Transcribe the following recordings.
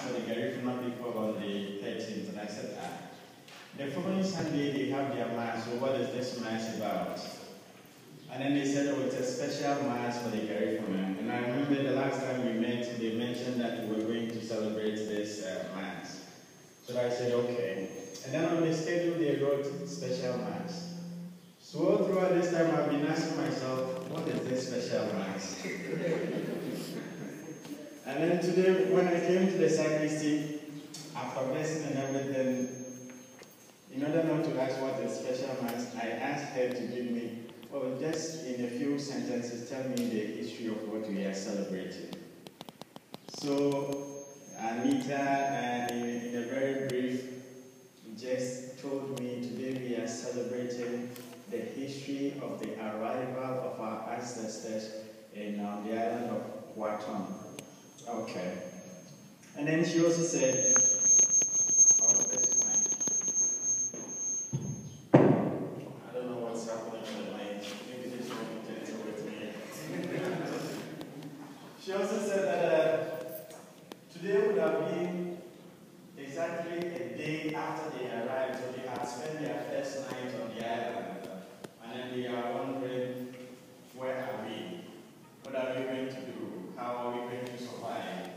for the Garifuna people on the 13th, and I said, the following Sunday they have their mass, so what is this mass about? And then they said, oh, it's a special mass for the Garifuna. And I remember the last time we met, they mentioned that we were going to celebrate this mass. So I said, okay. And then on the schedule they wrote special mass. So throughout this time I've been asking myself, what is this special mass? And then today, when I came to the sacristy, after blessing and everything, in order not to ask what is special mass, I asked her to give me, just in a few sentences, tell me the history of what we are celebrating. So, Anita, in a very brief, just told me today we are celebrating the history of the arrival of our ancestors in the island of Waton. Okay. And then she also said, that's fine. I don't know what's happening with the mic. Maybe this won't be gentle with me. She also said that today would have been exactly a day after they arrived, so they had spent their first night on the island. And then they are wondering, where are we? What are we going to do? How are we going to survive?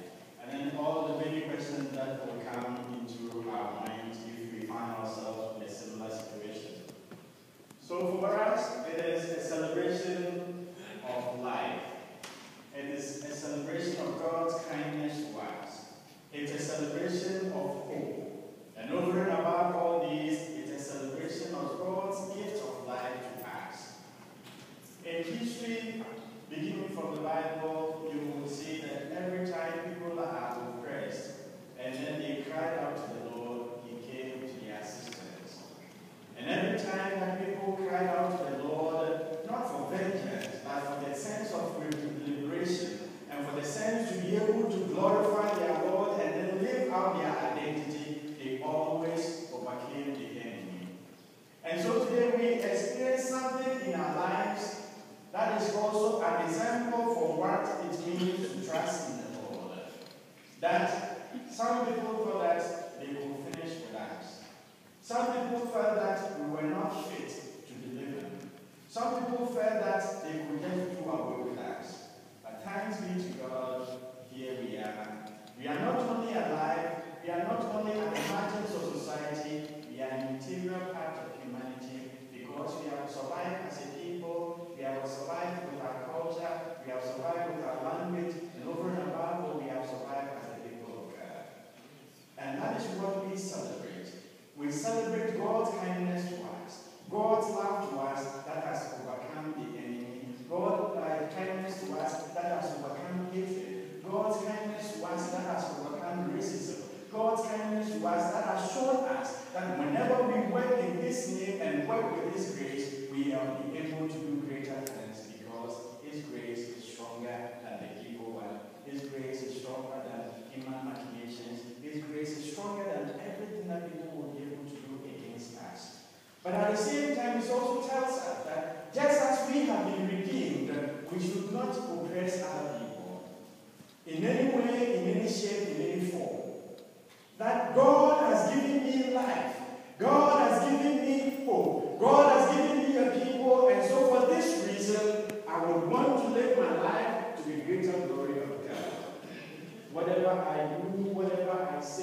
And then all the many questions that will come into our minds if we find ourselves in a similar situation. So for us, it is a celebration of life. It is a celebration of God's kindness to us. It's a celebration of hope. And over and above all these, it's a celebration of God's gift of life to us. In history, beginning from the Bible, you will see that every time people are oppressed, and then they cried out to the Lord, He came to their assistance. And every time that people cried out to the Lord, not for vengeance, but for the sense of liberation, and for the sense to be able to glorify their Lord and then live out their identity, they always overcame the enemy. And so today we experience something in our lives that is also an example for what it means to trust in the Lord. That some people thought that they would finish with us. Some people felt that we were not fit to deliver. Some people felt that they could just do away with us. But thanks be to God, here we are. We are not only alive, we are not only at the margins of society, we are an integral part of humanity because we have survived as a people, we have survived with our culture, we have survived with our language, and over and above, we have survived as a people of God. And that is what we celebrate. We celebrate God's kindness to us, God's love to us that has overcome the enemy, God's kindness to us that has overcome hatred, God's kindness to us that has overcome racism, God's kindness to us that has shown us that whenever we work in His name and work with His grace, we are able to do greater things because His grace is stronger than the evil one. His grace is stronger than human machinations. His grace is stronger than everything that people will be able to do against us. But at the same time, it also tells us that just as we have been redeemed, we should not oppress other people in any way, in any shape, in any form. That God has given me life. God has given me hope. God has given me a people, and so for this reason, I would want to live my life to the greater glory of God. Whatever I do, whatever I say,